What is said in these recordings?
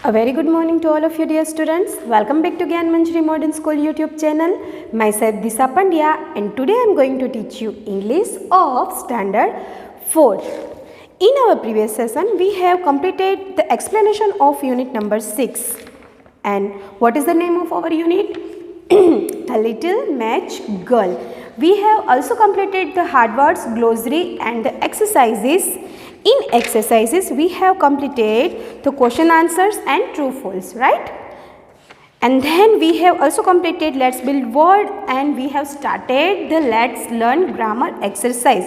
A very good morning to all of you dear students. Welcome back to Gyan Manjari Modern School YouTube channel. Myself Disha Pandya and today I am going to teach you English of Standard 4. In our previous session we have completed the explanation of unit number 6. And what is the name of our unit? The Little Match Girl. We have also completed the hard words, glossary and the exercises. In exercises, we have completed the question answers and true false, right? And then we have also completed let's build word and we have started the let's learn grammar exercise.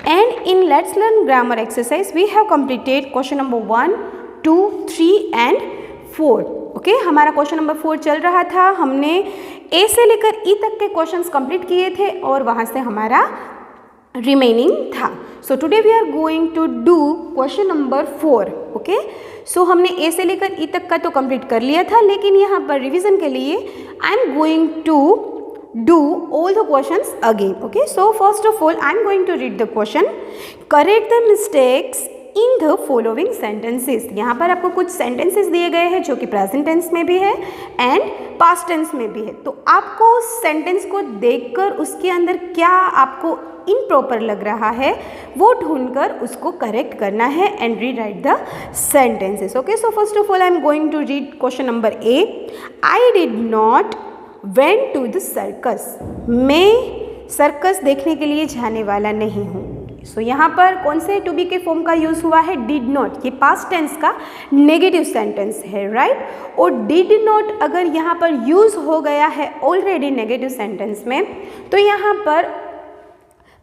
And in let's learn grammar exercise, we have completed question number 1, 2, 3 and 4. Okay हमारा question number 4 चल रहा था. हमने A से लेकर ई तक के questions complete किए थे और वहाँ से हमारा रिमेनिंग था. So today we are going to do question number 4. Okay so हमने ए से लेकर ई तक का तो कंप्लीट कर लिया था, लेकिन यहाँ पर रिवीजन के लिए I am going to do all the questions again. Okay so first of all I am going to read the question. Correct the mistakes in the following sentences. यहाँ पर आपको कुछ सेंटेंसेस दिए गए हैं जो कि प्रेजेंट टेंस में भी है एंड पास्ट टेंस में भी है. तो आपको सेंटेंस को देखकर उसके अंदर क्या आपको इम्प्रॉपर लग रहा है वो ढूंढकर उसको करेक्ट करना है and rewrite the sentences. Okay so first of all I am going to read question number A. I did not went to the circus. मैं सर्कस देखने के लिए जाने वाला नहीं हूँ. सो यहाँ पर कौन से टू बी के फॉर्म का यूज़ हुआ है? Did not. ये पास्ट टेंस का नेगेटिव सेंटेंस है, राइट? और डिड नॉट अगर यहाँ पर यूज़ हो गया है ऑलरेडी नेगेटिव सेंटेंस में, तो यहाँ पर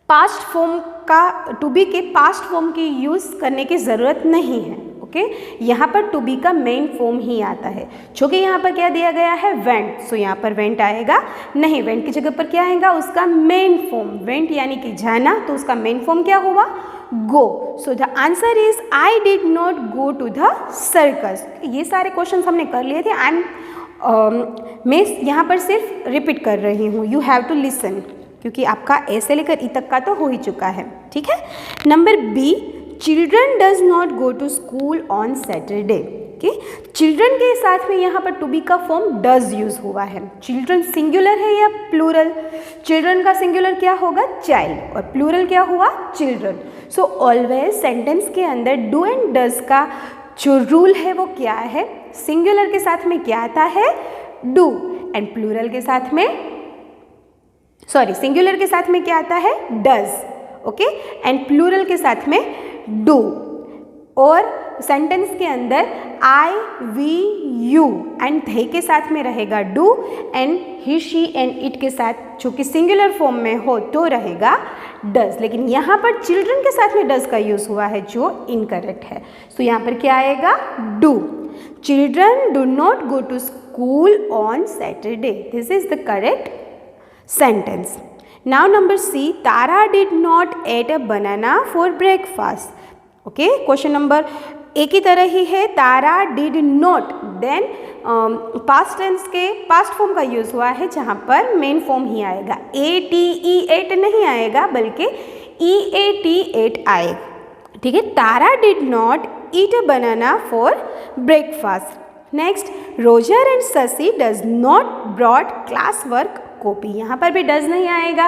पास्ट फॉर्म का टू बी के पास्ट फॉर्म की यूज़ करने की ज़रूरत नहीं है. ओके यहाँ पर टू बी का मेन फॉर्म ही आता है, जो कि यहाँ पर क्या दिया गया है? वेंट. सो यहाँ पर वेंट आएगा नहीं, वेंट की जगह पर क्या आएगा? उसका मेन फॉर्म. वेंट यानी कि जाना, तो उसका मेन फॉर्म क्या हुआ? Go. So the answer is I did not go to the circus. ये सारे क्वेश्चन हमने कर लिए थे. मैं यहाँ पर सिर्फ रिपीट कर रही हूँ. यू हैव टू लिसन, क्योंकि आपका ए से लेकर ई तक का तो हो ही चुका है. ठीक है. Number B, children does not go to school on Saturday. Okay children के साथ में यहाँ पर टू बी का फॉर्म डज यूज हुआ है. चिल्ड्रन सिंगुलर है या प्लूरल? चिल्ड्रन का सिंगुलर क्या होगा? चाइल्ड. और प्लूरल क्या हुआ? चिल्ड्रन. सो ऑलवेज सेंटेंस के अंदर डू एंड डज का जो रूल है वो क्या है? सिंगुलर के साथ में क्या आता है? डू. एंड प्लूरल के साथ में सिंगुलर के साथ में क्या आता है? डज. ओके एंड प्लूरल के साथ में डू. और सेंटेंस के अंदर आई, वी, यू एंड they के साथ में रहेगा do and he, she and it के साथ जो कि सिंगुलर फॉर्म में हो तो रहेगा डज. लेकिन यहाँ पर चिल्ड्रन के साथ में डज का यूज हुआ है जो इनकरेक्ट है. सो यहाँ पर क्या आएगा? Do. Children do not go to school on Saturday. This is the correct sentence. Now number C, Tara did not eat a banana for breakfast. Okay, question number एक ही तरह ही है. तारा did not, then past tense के past form का use हुआ है जहाँ पर main form ही आएगा. ate नहीं आएगा बल्कि eat आएगा. ठीक है. तारा did not eat a banana for breakfast. Next, Roger and Sasi does not brought class work copy. यहाँ पर भी डज नहीं आएगा.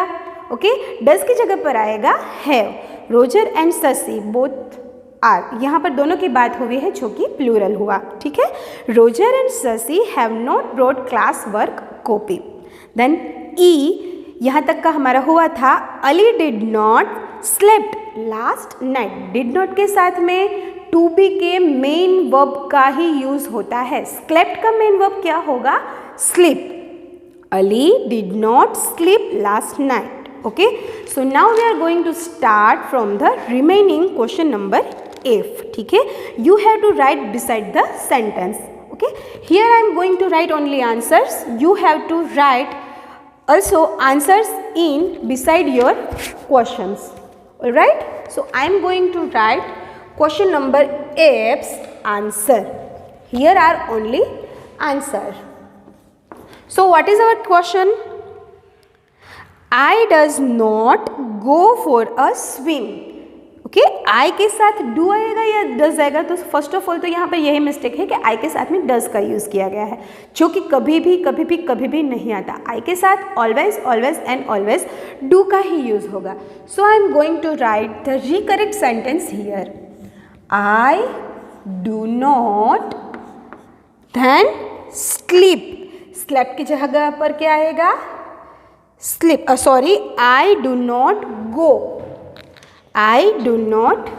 ओके डज की जगह पर आएगा have. Roger and Susie both are. यहाँ पर दोनों की बात हुई है जो कि प्लूरल हुआ. ठीक है. Roger and Susie have not brought class work copy. Then ई यहाँ तक का हमारा हुआ था. Ali did not slept last night. Did not के साथ में टू बी के मेन वर्ब का ही यूज होता है. स्लेप्ट का मेन वर्ब क्या होगा? Sleep. Ali did not sleep last night. Okay, so now we are going to start from the remaining question number F. ठीक है. You have to write beside the sentence. Okay, here I am going to write only answers. You have to write also answers in beside your questions. All right, so I am going to write question number F's answer. Here are only answer. So what is our question? I does not go for a swim. Okay I के साथ do आएगा या does आएगा, तो first of all तो यहाँ पर यही मिस्टेक है कि आई के साथ में डज का यूज़ किया गया है, जो कि कभी भी नहीं आता। आई के साथ always always and always do का ही यूज़ होगा। So I am going to write the recorrect sentence here. I do not then sleep. Slept की जगह पर क्या आएगा? Sleep. Sorry, I do not go. I do not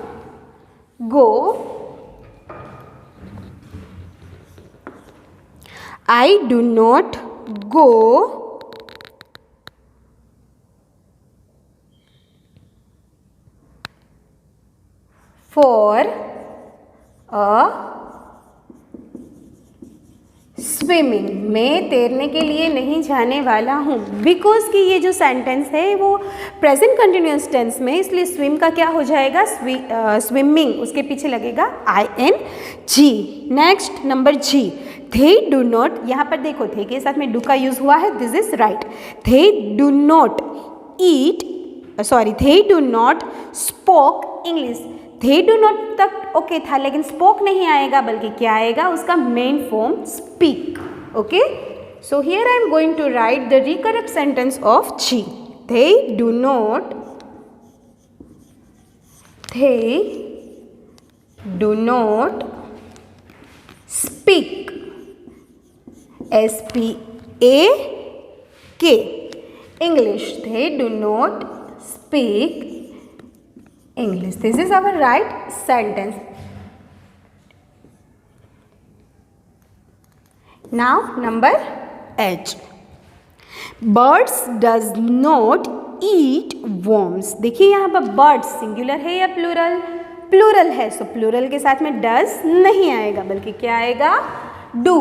go. I do not go for a swimming. मैं तैरने के लिए नहीं जाने वाला हूँ। बिकॉज कि ये जो सेंटेंस है वो प्रेजेंट कंटिन्यूअस टेंस में, इसलिए स्विम का क्या हो जाएगा? स्विमिंग, उसके पीछे लगेगा ING। Next number G, they do not. यहाँ पर देखो थे के साथ में डू का यूज हुआ है, this is right. They do not eat, sorry they do not spoke English. They do not तक ओके था, लेकिन स्पोक नहीं आएगा, बल्कि क्या आएगा? उसका main form speak. Okay, so here I am going to write the recorrect sentence of G। They do not speak, SPAK English। They do not speak English. This is our right sentence. Now number H. Birds does not eat worms. देखिए यहाँ पर birds singular है या plural? Plural है, सो plural के साथ में does नहीं आएगा, बल्कि क्या आएगा? do।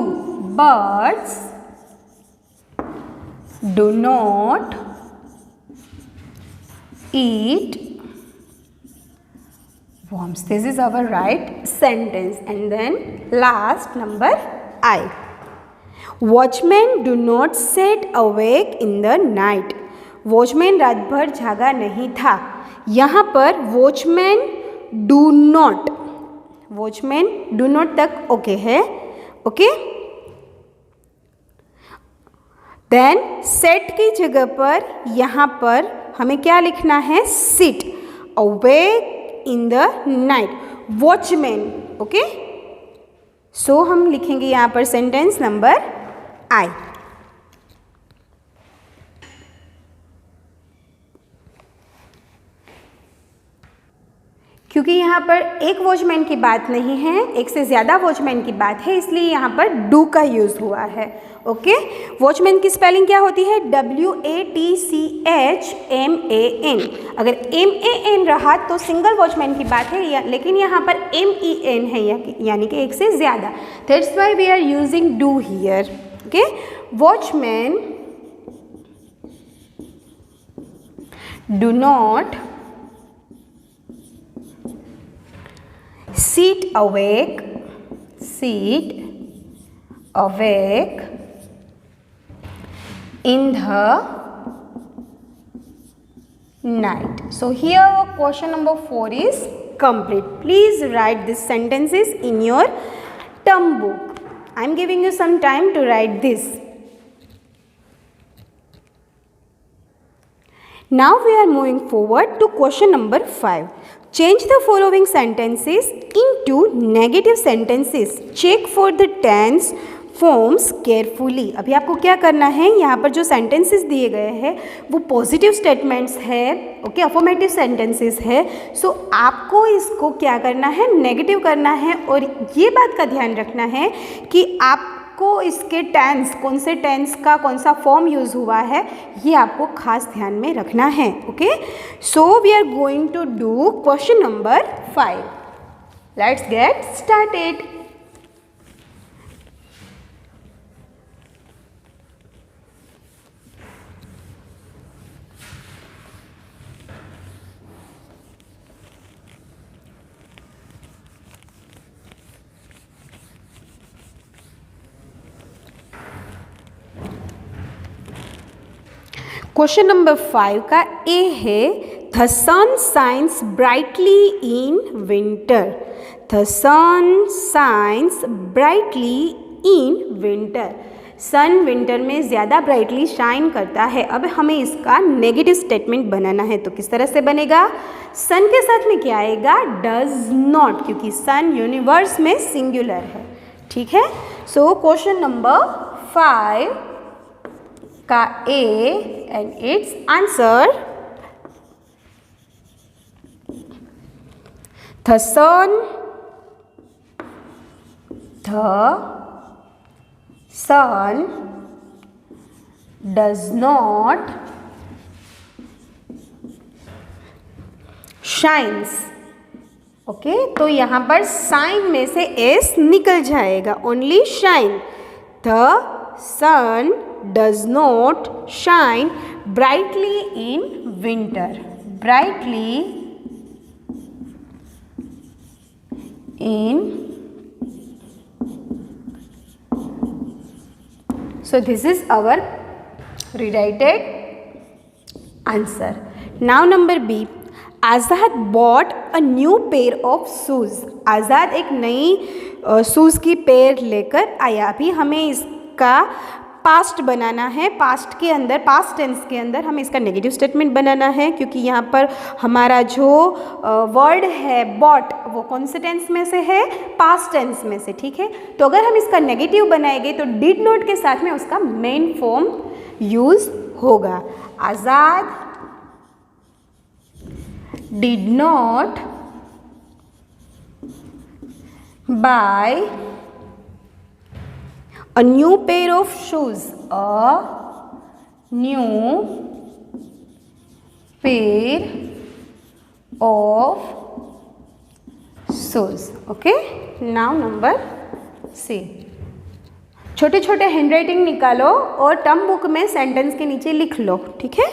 Birds do not eat worms. This is our right sentence. And then last number I. Watchmen do not sit awake in the night. Watchman रात भर जागा नहीं था। यहाँ पर watchman do not, watchman do not तक okay है। Okay, then set की जगह पर यहाँ पर हमें क्या लिखना है? Sit awake in the night, watchman. Okay, so हम लिखेंगे यहाँ पर सेंटेंस नंबर आई। क्योंकि यहाँ पर एक वॉचमैन की बात नहीं है, एक से ज़्यादा वॉचमैन की बात है, इसलिए यहाँ पर डू का यूज़ हुआ है। ओके, वॉचमैन की स्पेलिंग क्या होती है? WATCHMAN। अगर MAN रहा तो सिंगल वॉचमैन की बात है, लेकिन यहाँ पर MEN है, यानी कि एक से ज़्यादा। That's why we are using do here. Okay, watchman do not sit awake in the night. So here our question number 4 is complete. Please write these sentences in your term book. I am giving you some time to write this. Now we are moving forward to question number 5. Change the following sentences into negative sentences. Check for the tense forms carefully. अभी आपको क्या करना है? यहाँ पर जो sentences दिए गए हैं वो पॉजिटिव स्टेटमेंट्स है, ओके, अफर्मेटिव सेंटेंसेस है। सो आपको इसको क्या करना है? नेगेटिव करना है। और ये बात का ध्यान रखना है कि आपको इसके टेंस, कौन से टेंस का कौन सा फॉर्म यूज़ हुआ है, ये आपको खास ध्यान में रखना है। Okay, so we are going to do question number 5. Let's get started. Question number 5 का ए है, The sun shines brightly in winter. The sun shines brightly in winter. Sun winter में ज़्यादा ब्राइटली शाइन करता है। अब हमें इसका नेगेटिव स्टेटमेंट बनाना है, तो किस तरह से बनेगा? सन के साथ में क्या आएगा? डज नॉट, क्योंकि सन यूनिवर्स में सिंगुलर है। ठीक है, सो क्वेश्चन नंबर 5 का A and its answer the sun does not shines। Okay, तो यहाँ पर साइन में से एस निकल जाएगा, only shine. The sun does not shine brightly in winter. Brightly in, so this is our rewritten answer. Now number B, Azad bought a new pair of shoes। आज़ाद एक नई shoes की pair लेकर आया। अभी हमें इसका पास्ट बनाना है। Past के अंदर, पास्ट टेंस के अंदर हमें इसका नेगेटिव स्टेटमेंट बनाना है, क्योंकि यहाँ पर हमारा जो वर्ड है बॉट वो कौन से टेंस में से है? पास्ट टेंस में से। ठीक है, तो अगर हम इसका नेगेटिव बनाएंगे तो डिड नॉट के साथ में उसका मेन फॉर्म यूज होगा। Azad did not buy a new pair of shoes। A new pair of shoes। Okay, now number C। छोटे छोटे हैंडराइटिंग निकालो और टर्म बुक में सेंटेंस के नीचे लिख लो। ठीक है,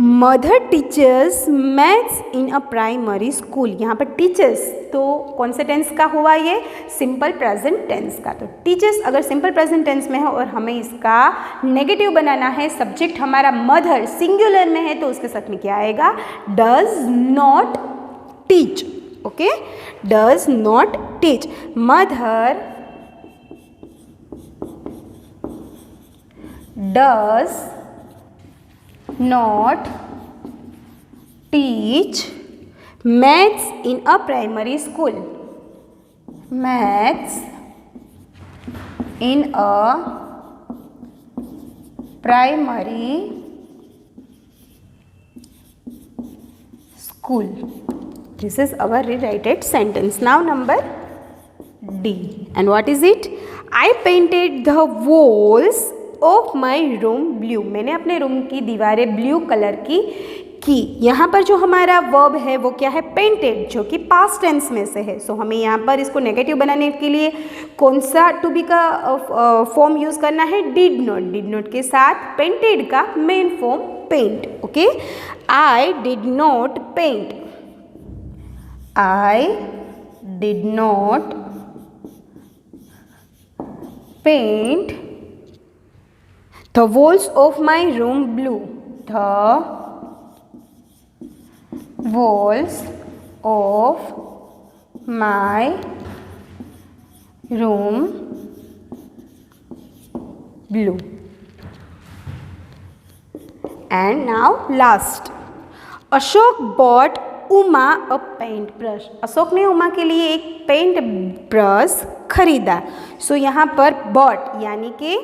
mother teachers maths in a primary school. यहाँ पर टीचर्स तो कौन से टेंस का हुआ? ये सिंपल प्रेजेंट टेंस का। तो टीचर्स अगर सिंपल प्रेजेंट टेंस में है और हमें इसका नेगेटिव बनाना है, सब्जेक्ट हमारा मदर सिंगुलर में है, तो उसके साथ में क्या आएगा? Does not teach. Okay, does not teach. Mother does not teach maths in a primary school। maths in a primary school। This is our rewritten sentence. Now number D, and what is it? I painted the walls of my room blue. मैंने अपने room की दीवारें blue colour की। यहाँ पर जो हमारा verb है वो क्या है? पेंटेड, जो कि पास्ट टेंस में से है। सो हमें यहाँ पर इसको नेगेटिव बनाने के लिए कौन सा टू बी का फॉर्म यूज़ करना है? Did not. डिड नॉट के साथ पेंटेड का main form paint. Okay, I did not paint. I did not paint the walls of my room blue। the walls of my room blue। and now last, Ashok bought Uma a paint brush. Ashok ने उमा के लिए एक paint brush खरीदा। सो यहाँ पर bot यानी कि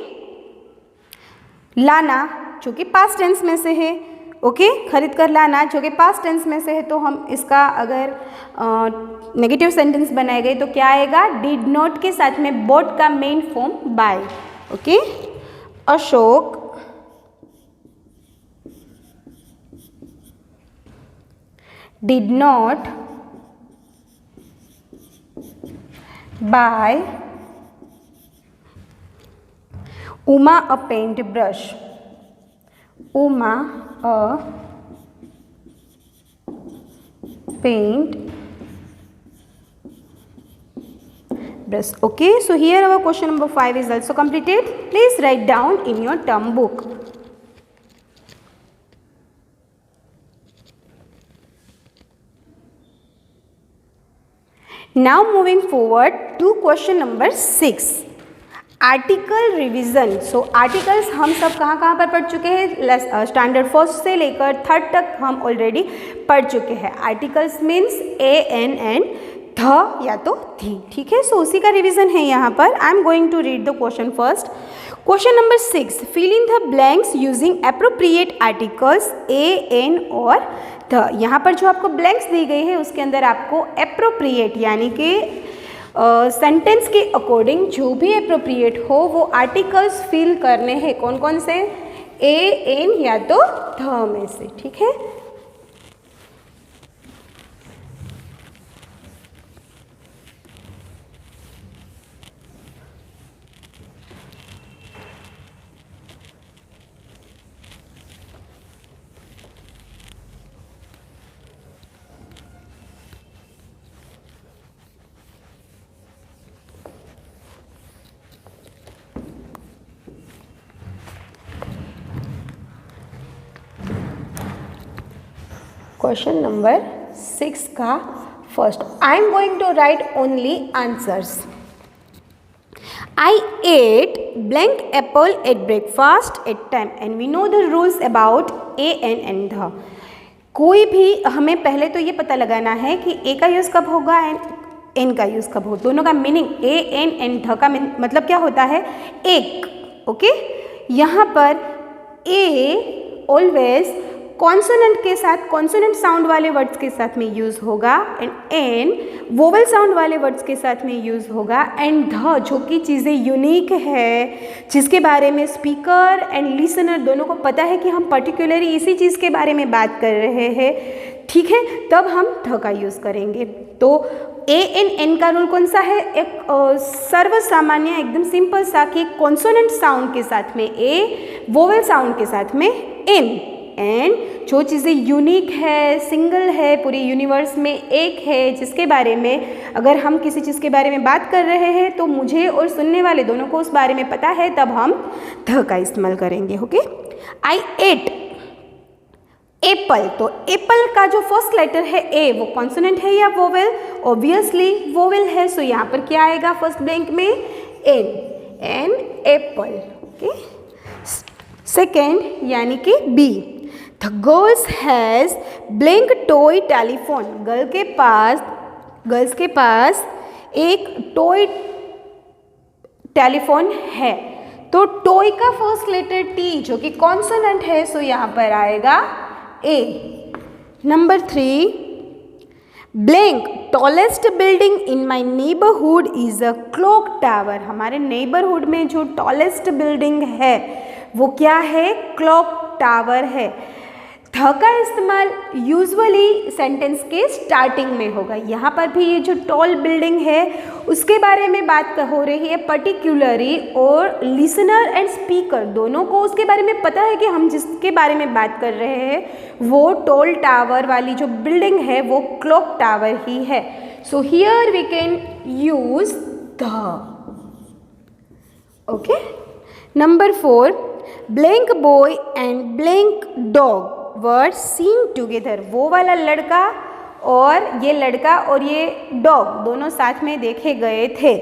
लाना, जो कि पास्ट टेंस में से है। ओके, खरीद कर लाना जो कि पास्ट टेंस में से है, तो हम इसका अगर नेगेटिव सेंटेंस बनाए गए तो क्या आएगा? डिड नॉट के साथ में बॉट का main form buy. Okay, Ashok did not buy Uma a paint brush। Uma a paint brush। Okay, so here our question number 5 is also completed. Please write down in your term book। Now moving forward to question number 6. Article revision. So articles हम सब कहाँ पर पढ़ चुके हैं? Standard first से लेकर third तक हम ऑलरेडी पढ़ चुके हैं. Articles means a an and the या तो थी. ठीक है, सो उसी का रिवीजन है यहाँ पर. I am going to read the question first. Question number 6. Fill in the blanks using appropriate articles a an और द. यहाँ पर जो आपको ब्लैंक्स दी गई है उसके अंदर आपको अप्रोप्रिएट यानी कि सेंटेंस के अकॉर्डिंग जो भी अप्रोप्रिएट हो वो आर्टिकल्स फिल करने हैं. कौन कौन से? ए एन या तो ध में से. ठीक है, क्वेश्चन नंबर 6 का first. I am going to write only answers. I ate blank apple at breakfast at 10 and we know the rules about a an and the. कोई भी हमें पहले तो ये पता लगाना है कि ए का यूज़ कब होगा एंड एन का यूज़ कब हो. दोनों का मीनिंग ए एन एंड ध का मतलब क्या होता है? एक. ओके, यहाँ पर ए ऑलवेज कॉन्सोनेंट के साथ, कॉन्सोनेंट साउंड वाले वर्ड्स के साथ में यूज़ होगा एंड एन वोवेल साउंड वाले वर्ड्स के साथ में यूज़ होगा एंड ध जो कि चीज़ें यूनिक है, जिसके बारे में स्पीकर एंड लिसनर दोनों को पता है कि हम पर्टिकुलरली इसी चीज़ के बारे में बात कर रहे हैं. ठीक है, तब हम ध का यूज़ करेंगे. तो ए एन एन का रूल कौन सा है? एक सर्व सामान्य एकदम सिंपल सा कि कॉन्सोनेंट साउंड के साथ में ए, वोवेल साउंड के साथ में एन. एंड जो चीज़ें यूनिक है, सिंगल है, पूरी यूनिवर्स में एक है, जिसके बारे में अगर हम किसी चीज़ के बारे में बात कर रहे हैं तो मुझे और सुनने वाले दोनों को उस बारे में पता है, तब हम ध का इस्तेमाल करेंगे. ओके, आई एट एप्पल. तो एप्पल का जो फर्स्ट लेटर है ए, वो कॉन्सोनेंट है या वोवेल? ऑब्वियसली वोवेल है. सो यहाँ पर क्या आएगा फर्स्ट ब्लैंक में? An. An apple. Okay, second यानी कि B. The girls has blank toy telephone. Girls के पास एक टॉय टेलीफोन है. तो टॉय का फर्स्ट लेटर टी जो कि कॉन्सोनेंट है, सो यहाँ पर आएगा a. Number 3. Blank tallest building in my neighbourhood is a clock tower. हमारे नेबरहुड में जो टॉलेस्ट बिल्डिंग है वो क्या है? क्लॉक टावर है. ध का इस्तेमाल यूजुअली सेंटेंस के स्टार्टिंग में होगा. यहाँ पर भी ये जो टॉल बिल्डिंग है उसके बारे में बात हो रही है पर्टिकुलरली, और लिसनर एंड स्पीकर दोनों को उसके बारे में पता है कि हम जिसके बारे में बात कर रहे हैं वो टॉल टावर वाली जो बिल्डिंग है वो क्लॉक टावर ही है. So here we can use the. Okay, number 4. Blank boy and blank dog were seen together. वो वाला लड़का और ये डॉग दोनों साथ में देखे गए थे.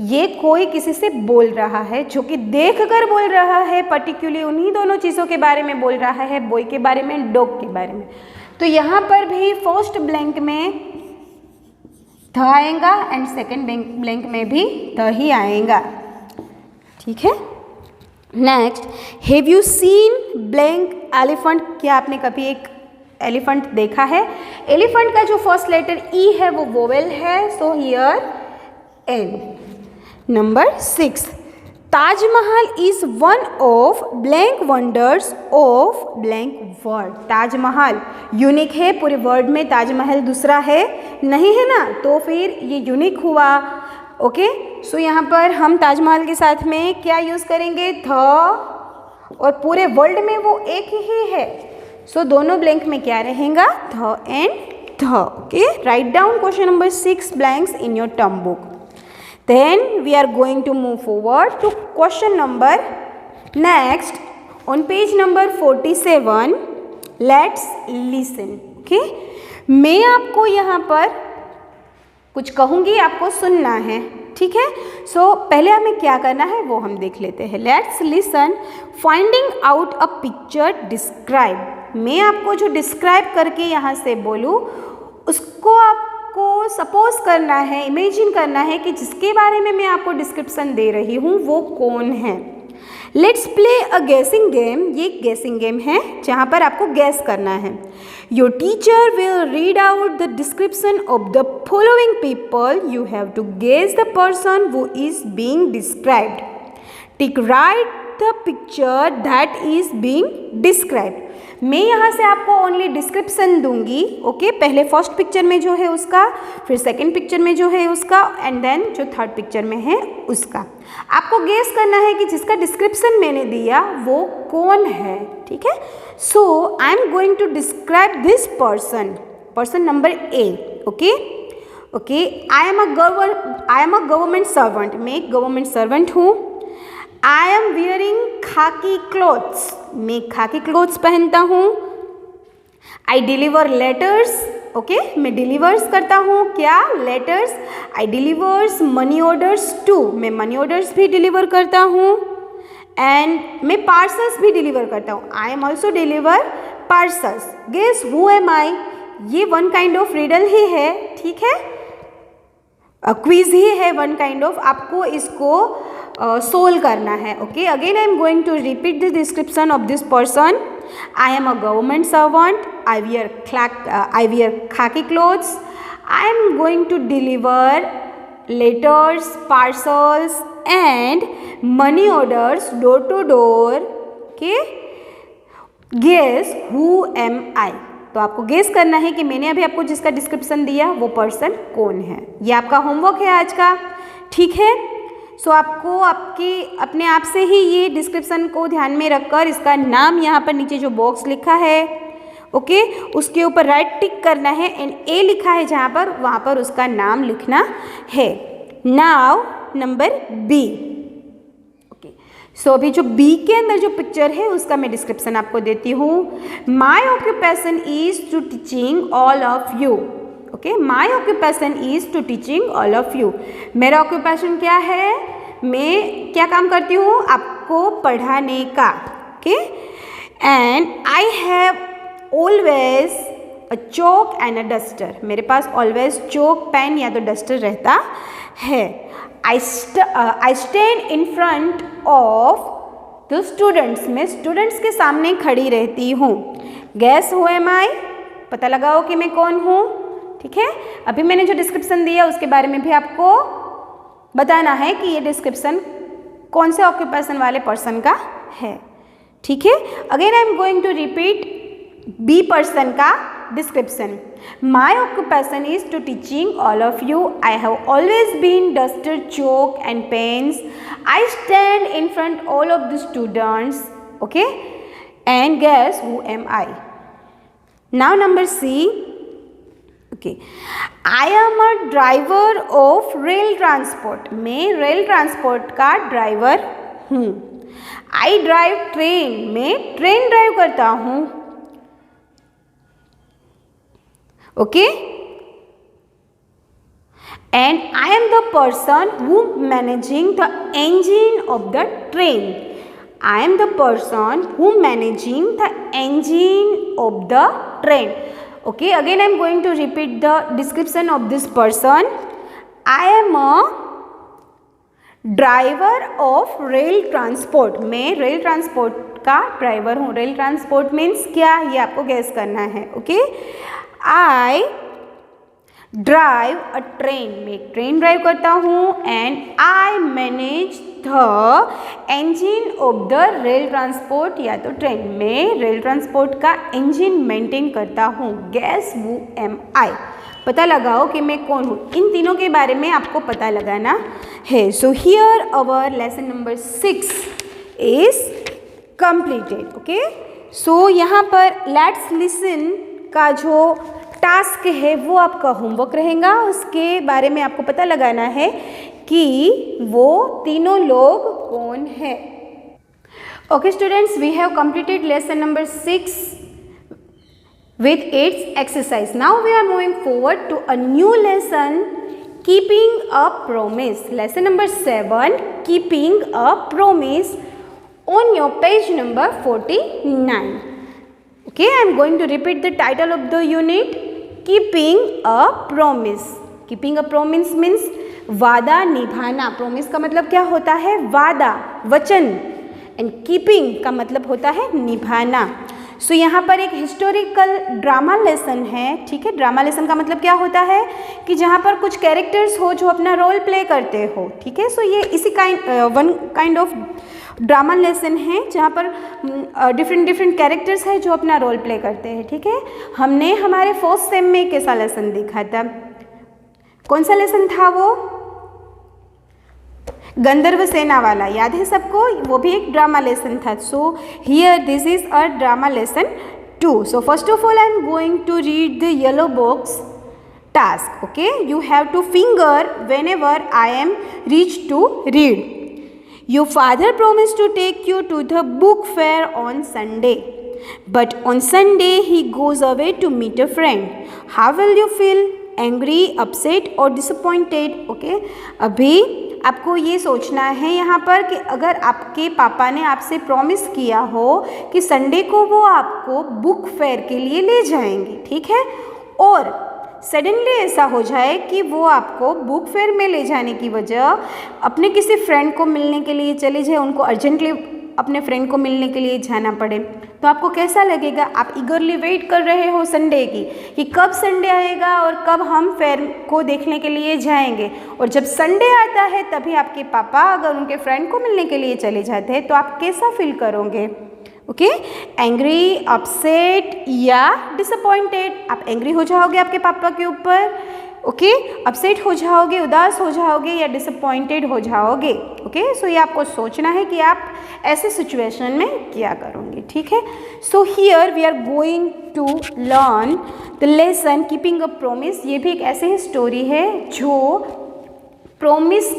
ये कोई किसी से बोल रहा है, जो कि देख कर बोल रहा है, पर्टिकुलरली उन्हीं दोनों चीज़ों के बारे में बोल रहा है, बॉय के बारे में, डॉग के बारे में. तो यहाँ पर भी फर्स्ट ब्लैंक में ध आएगा एंड सेकेंड ब्लैंक में भी ध ही आएगा. ठीक है, next. Have you seen blank elephant. क्या आपने कभी एक एलिफेंट देखा है? एलिफेंट का जो फर्स्ट लेटर ई है वो वोवेल है, so here N. Number 6. Taj Mahal is one of blank wonders of blank world. Taj Mahal unique है, पूरे वर्ल्ड में ताजमहल दूसरा है नहीं है ना, तो फिर ये यूनिक हुआ. ओके, सो यहाँ पर हम ताजमहल के साथ में क्या यूज़ करेंगे? ध. और पूरे वर्ल्ड में वो एक ही है, सो दोनों ब्लैंक में क्या रहेगा? The and the. Okay, right down question number 6 blanks in your term book. Then we are going to move forward to question number next on page number 47. Let's listen. Okay, मैं आपको यहाँ पर कुछ कहूँगी, आपको सुनना है, ठीक है। सो पहले हमें क्या करना है वो हम देख लेते हैं। Let's listen. Finding out a picture, describe. मैं आपको जो डिस्क्राइब करके यहाँ से बोलूँ उसको आपको सपोज करना है, इमेजिन करना है कि जिसके बारे में मैं आपको डिस्क्रिप्शन दे रही हूँ वो कौन है। लेट्स प्ले अ गेसिंग गेम। ये गेसिंग गेम है जहाँ पर आपको गैस करना है। Your teacher will read out the description of the following people. You have to guess the person who is being described. Tick right the picture that is being described. मैं यहाँ से आपको ओनली डिस्क्रिप्शन दूंगी, okay. पहले first picture में जो है उसका, फिर सेकंड पिक्चर में जो है उसका, एंड देन जो थर्ड पिक्चर में है उसका। आपको गेस करना है कि जिसका डिस्क्रिप्शन मैंने दिया वो कौन है, ठीक है। So I am going to describe this person, person number A, okay okay. I am a government servant. मैं एक गवर्नमेंट सर्वेंट हूँ। I am wearing khaki clothes. मैं खाकी क्लोथ्स पहनता हूँ। I deliver letters, okay. मैं डिलीवर्स करता हूँ क्या, letters. I delivers money orders too. मैं मनी ऑर्डर्स भी डिलीवर करता हूँ। एंड मैं पार्सल्स भी डिलीवर करता हूँ। I am also deliver parcels. Guess who am आई। ये वन काइंड ऑफ रिडल ही है, ठीक है, क्विज ही है वन काइंड ऑफ। आपको इसको सोल्व करना है, okay. Again I am going to repeat the description of this person. I am a government servant. I wear khaki clothes. I am going to deliver letters, parcels and money orders door to door, okay. Guess who am I. तो आपको guess करना है कि मैंने अभी आपको जिसका description दिया वो पर्सन कौन है। ये आपका होमवर्क है आज का, ठीक है। सो आपको अपने आप से ही ये डिस्क्रिप्शन को ध्यान में रखकर इसका नाम यहाँ पर नीचे जो बॉक्स लिखा है, ओके, उसके ऊपर राइट टिक करना है एंड ए लिखा है जहाँ पर, वहाँ पर उसका नाम लिखना है। Now number B, okay. So अभी जो बी के अंदर जो पिक्चर है उसका मैं डिस्क्रिप्शन आपको देती हूँ। My occupation is to teaching all of you, okay. My occupation is to teaching all of you. मेरा ऑक्यूपेशन क्या है, मैं क्या काम करती हूँ, आपको पढ़ाने का, okay. And I have always a chalk and a duster. मेरे पास ऑलवेज चौक, पेन या तो डस्टर रहता है। आई stand in front of the students. मैं स्टूडेंट्स के सामने खड़ी रहती हूँ। गैस हु एम आई। पता लगाओ कि मैं कौन हूँ, ठीक है। अभी मैंने जो डिस्क्रिप्शन दिया उसके बारे में भी आपको बताना है कि ये डिस्क्रिप्शन कौन से ऑक्यूपेशन वाले पर्सन का है, ठीक है। Again I am going to repeat B person का description. My occupation is to teaching all of you. I have always been duster, chalk and pens. I stand in front all of the students, okay. And guess who am I. Now number C, okay. I am a driver of rail transport. मैं rail transport का driver हूँ। I drive train. मैं train drive करता हूँ, okay. And I am the person who managing the engine of the train. I am the person who managing the engine of the train. Okay, again I am going to repeat the description of this person. I am a driver of rail transport. मैं rail transport का driver हूँ. Rail transport means क्या, ये आपको guess करना है. Okay, I drive a train. मैं train drive करता हूँ. And I manage the engine of the rail transport, या तो ट्रेन में रेल ट्रांसपोर्ट का इंजन मेंटेन करता हूँ. गैस हू एम आई. पता लगाओ कि मैं कौन हूँ. इन तीनों के बारे में आपको पता लगाना है. So here our lesson number 6 is completed. Okay, so यहाँ पर लेट्स लिसन का जो टास्क है वो आपका होमवर्क रहेगा. उसके बारे में आपको पता लगाना है कि वो तीनों लोग कौन है. Okay students, we have completed lesson number 6 with its exercise. Now we are moving forward to a new lesson keeping a promise, lesson number 7, keeping a promise, on your page number 49. Okay, I am going to repeat the title of the unit, keeping a promise. Keeping a promise means वादा निभाना. Promise का मतलब क्या होता है? वादा, वचन. And keeping का मतलब होता है निभाना. सो यहाँ पर एक हिस्टोरिकल ड्रामा लेसन है. ठीक है, ड्रामा लेसन का मतलब क्या होता है कि जहाँ पर कुछ कैरेक्टर्स हो जो अपना रोल प्ले करते हो. ठीक है, सो ये इसी one kind of drama lesson है जहाँ पर डिफरेंट कैरेक्टर्स हैं जो अपना रोल प्ले करते हैं. ठीक है, हमने हमारे फर्स्ट सेम में कैसा लेसन देखा था? कौन सा लेसन था वो? गंधर्व सेना वाला. याद है सबको? वो भी एक ड्रामा लेसन था. So here this is a drama lesson 2. So first of all I am going to read the yellow box task. Okay, you have to finger whenever I am reach to read. Your father promised to take you to the book fair on Sunday, but on Sunday he goes away to meet a friend. How will you feel? Angry, upset or disappointed? Okay, अभी आपको ये सोचना है यहाँ पर कि अगर आपके पापा ने आपसे प्रॉमिस किया हो कि संडे को वो आपको बुक फेयर के लिए ले जाएंगे. ठीक है, और सडनली ऐसा हो जाए कि वो आपको बुक फेयर में ले जाने की वजह अपने किसी फ्रेंड को मिलने के लिए चले जाए, उनको अर्जेंटली अपने फ्रेंड को मिलने के लिए जाना पड़े, तो आपको कैसा लगेगा? आप ईगरली वेट कर रहे हो संडे की कि कब संडे आएगा और कब हम फेयर को देखने के लिए जाएंगे. और जब संडे आता है तभी आपके पापा अगर उनके फ्रेंड को मिलने के लिए चले जाते हैं तो आप कैसा फील करोगे? ओके, एंग्री, अपसेट या डिसअपॉइंटेड. आप एंग्री हो जाओगे आपके पापा के ऊपर. ओके, अपसेट हो जाओगे, उदास हो जाओगे या डिसअपॉइंटेड हो जाओगे. ओके, सो ये आपको सोचना है कि आप ऐसे सिचुएशन में क्या करोगे. ठीक है, so here we are going to learn the lesson keeping a promise. ये भी एक ऐसे ही स्टोरी है जो प्रॉमिस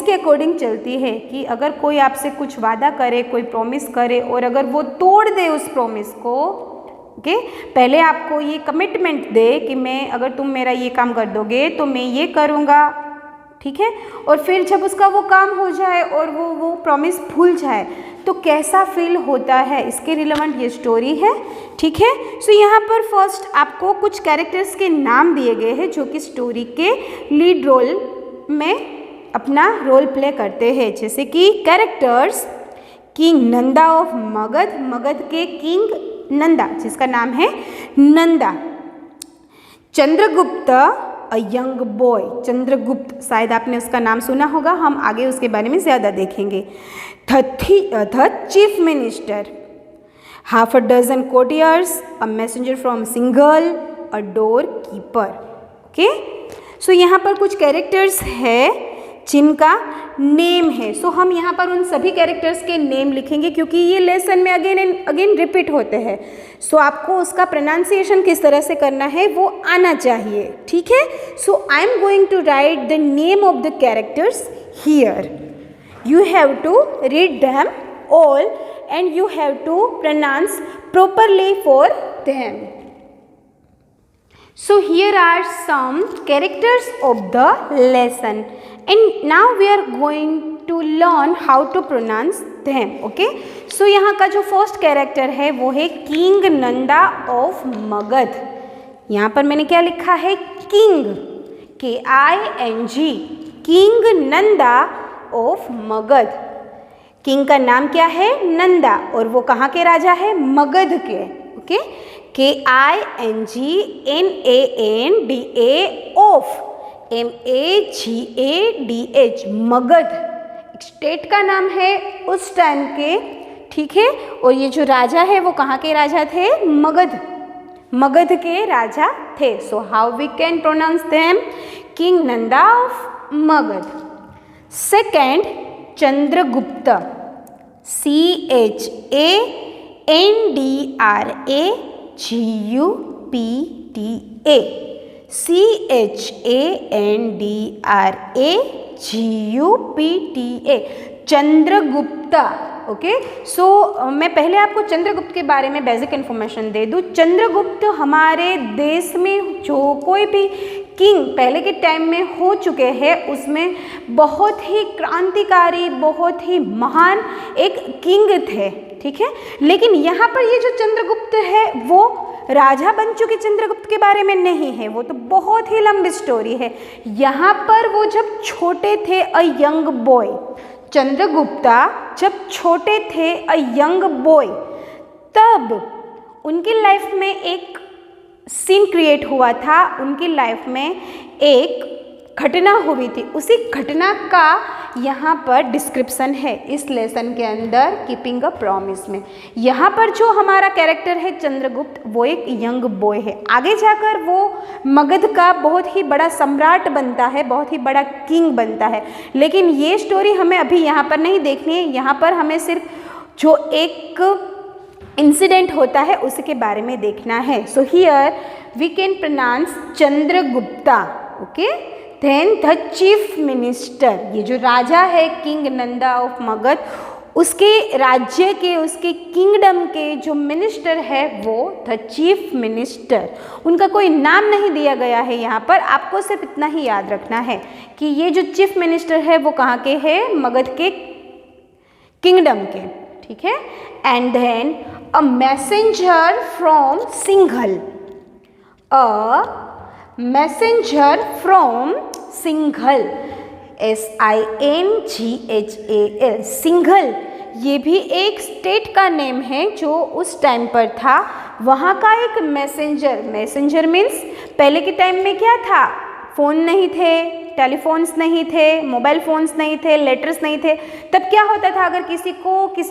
के अकॉर्डिंग चलती है कि अगर कोई आपसे कुछ वादा करे, कोई प्रॉमिस करे और अगर वो तोड़ दे उस प्रॉमिस को, ओके, पहले आपको ये कमिटमेंट दे कि मैं अगर तुम मेरा ये काम कर दोगे तो मैं ये करूँगा. ठीक है, और फिर जब उसका वो काम हो जाए और वो प्रॉमिस भूल जाए तो कैसा फील होता है, इसके रिलेवेंट ये स्टोरी है. ठीक है, सो यहाँ पर फर्स्ट आपको कुछ कैरेक्टर्स के नाम दिए गए हैं जो कि स्टोरी के लीड रोल में अपना रोल प्ले करते हैं. जैसे कि characters king Nanda of Magadh, Magadh के किंग नंदा जिसका नाम है Nanda. Chandragupta a young boy, Chandragupta शायद आपने उसका नाम सुना होगा, हम आगे उसके बारे में ज़्यादा देखेंगे. The chief minister, half a dozen courtiers, a messenger from Singhal, a door keeper. Okay, so यहाँ पर कुछ कैरेक्टर्स है जिनका नेम है. सो हम यहाँ पर उन सभी कैरेक्टर्स के नेम लिखेंगे क्योंकि ये लेसन में अगेन एंड अगेन रिपीट होते हैं. सो आपको उसका प्रोनाउंसिएशन किस तरह से करना है वो आना चाहिए. ठीक है, so I am going to write the name of the characters here. You have to read them all and you have to pronounce properly for them. So here are some characters of the lesson and now we are going to learn how to pronounce them. Okay, so यहाँ का जो first character है वो है king Nanda of Magadh. यहाँ पर मैंने क्या लिखा है? King, KING, king Nanda of Magadh. King का नाम क्या है? नंदा, और वो कहाँ के राजा है? मगध के. Okay, KINGNANDA of MAGADH, Magadh एक स्टेट का नाम है उस टाइम के. ठीक है, और ये जो राजा है वो कहाँ के राजा थे? मगध, मगध के राजा थे. So how we can pronounce them? King Nanda of Magadh. Second, Chandragupta, CHANDRAGUPTA, CHANDRAGUPTA, Chandragupta. Okay, so मैं पहले आपको चंद्रगुप्त के बारे में बेसिक इन्फॉर्मेशन दे दूँ. चंद्रगुप्त हमारे देश में जो कोई भी किंग पहले के टाइम में हो चुके हैं, उसमें बहुत ही क्रांतिकारी, बहुत ही महान एक किंग थे, ठीक है। लेकिन यहाँ पर ये जो चंद्रगुप्त है वो राजा बन चुके चंद्रगुप्त के बारे में नहीं है, वो तो बहुत ही लंबी स्टोरी है। यहाँ पर वो जब छोटे थे, अ यंग बॉय, चंद्रगुप्ता जब छोटे थे, अ यंग बॉय, तब उनकी लाइफ में एक सीन क्रिएट हुआ था, उनकी लाइफ में एक घटना हुई थी, उसी घटना का यहाँ पर डिस्क्रिप्शन है इस लेसन के अंदर, कीपिंग अ प्रॉमिस में। यहाँ पर जो हमारा कैरेक्टर है चंद्रगुप्त, वो एक यंग बॉय है, आगे जाकर वो मगध का बहुत ही बड़ा सम्राट बनता है, बहुत ही बड़ा किंग बनता है। लेकिन ये स्टोरी हमें अभी यहाँ पर नहीं देखनी है, यहाँ पर हमें सिर्फ जो एक इंसिडेंट होता है उसके बारे में देखना है। So here we can pronounce Chandragupta, okay. Then the chief minister, ये जो राजा है किंग नंदा ऑफ मगध, उसके राज्य के, उसके किंगडम के जो मिनिस्टर है वो द चीफ मिनिस्टर। उनका कोई नाम नहीं दिया गया है यहाँ पर, आपको सिर्फ इतना ही याद रखना है कि ये जो चीफ मिनिस्टर है वो कहाँ के है, मगध के किंगडम के, ठीक है। And then a messenger from Singhal, a messenger from Singhal, SINGHAL, Singhal, ये भी एक स्टेट का नेम है जो उस टाइम पर था, वहाँ का एक मैसेंजर। मैसेंजर मीन्स पहले के टाइम में क्या था, फ़ोन नहीं थे, टेलीफोन्स नहीं थे, मोबाइल फ़ोन्स नहीं थे, लेटर्स नहीं थे। तब क्या होता था, अगर किसी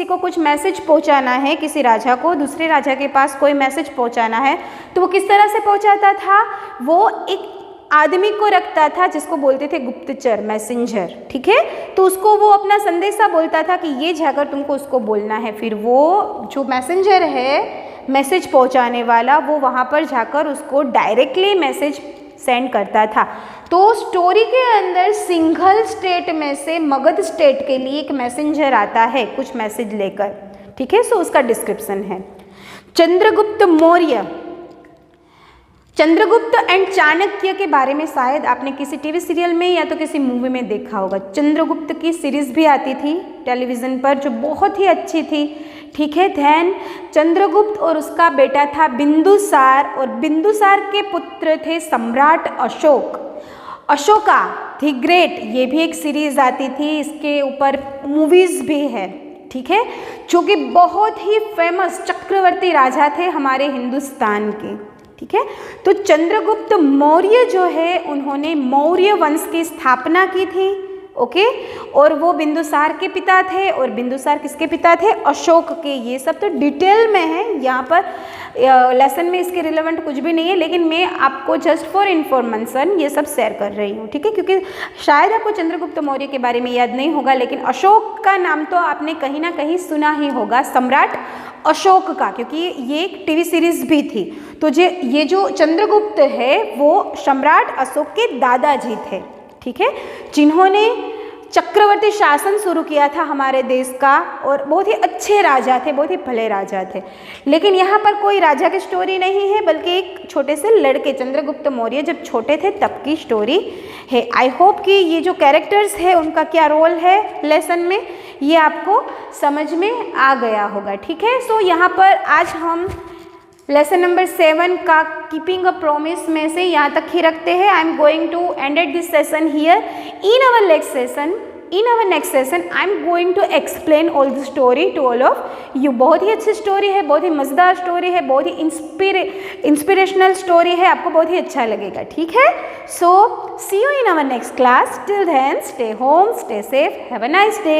को कुछ मैसेज पहुंचाना है, किसी राजा को दूसरे राजा के पास कोई मैसेज पहुंचाना है, तो वो किस तरह से पहुंचाता था, वो एक आदमी को रखता था जिसको बोलते थे गुप्तचर, मैसेंजर, ठीक है। तो उसको वो अपना संदेशा बोलता था कि ये जाकर तुमको उसको बोलना है, फिर वो जो मैसेंजर है, मैसेज पहुंचाने वाला, वो वहाँ पर जाकर उसको डायरेक्टली मैसेज सेंड करता था। तो स्टोरी के अंदर सिंघल स्टेट में से मगध स्टेट के लिए एक मैसेंजर आता है कुछ मैसेज लेकर, ठीक है। सो उसका डिस्क्रिप्शन है चंद्रगुप्त मौर्य। चंद्रगुप्त एंड चाणक्य के बारे में शायद आपने किसी टीवी सीरियल में या तो किसी मूवी में देखा होगा। चंद्रगुप्त की सीरीज भी आती थी टेलीविज़न पर जो बहुत ही अच्छी थी, ठीक है। धैन चंद्रगुप्त और उसका बेटा था बिंदुसार, और बिंदुसार के पुत्र थे सम्राट अशोक, अशोका द ग्रेट, ये भी एक सीरीज आती थी, इसके ऊपर मूवीज़ भी है, ठीक है, जो कि बहुत ही फेमस चक्रवर्ती राजा थे हमारे हिंदुस्तान के, ठीक है। तो चंद्रगुप्त मौर्य जो है उन्होंने मौर्य वंश की स्थापना की थी, ओके। और वो बिंदुसार के पिता थे, और बिंदुसार किसके पिता थे, अशोक के। ये सब तो डिटेल में है, यहाँ पर लेसन में इसके रिलेवेंट कुछ भी नहीं है, लेकिन मैं आपको जस्ट फॉर इन्फॉर्मेशन ये सब शेयर कर रही हूँ, ठीक है। क्योंकि शायद आपको चंद्रगुप्त मौर्य के बारे में याद नहीं होगा, लेकिन अशोक का नाम तो आपने कहीं ना कहीं सुना ही होगा, सम्राट अशोक का, क्योंकि ये एक टीवी सीरीज भी थी। तो ये जो चंद्रगुप्त है वो सम्राट अशोक के दादाजी थे, ठीक है, जिन्होंने चक्रवर्ती शासन शुरू किया था हमारे देश का, और बहुत ही अच्छे राजा थे, बहुत ही भले राजा थे। लेकिन यहाँ पर कोई राजा की स्टोरी नहीं है, बल्कि एक छोटे से लड़के चंद्रगुप्त मौर्य जब छोटे थे तब की स्टोरी है। आई होप कि ये जो कैरेक्टर्स है उनका क्या रोल है लेसन में, ये आपको समझ में आ गया होगा, ठीक है। सो यहाँ पर आज हम लेसन नंबर 7 का कीपिंग अ प्रॉमिस में से यहाँ तक ही रखते हैं। I am going to ended this session here. In our next session I am going to explain all the story to all of you. बहुत ही अच्छी स्टोरी है, बहुत ही मज़ेदार स्टोरी है, बहुत ही इंस्पिरेशनल स्टोरी है, आपको बहुत ही अच्छा लगेगा, ठीक है। So see you in our next class. Till then stay home, stay safe, have a nice day.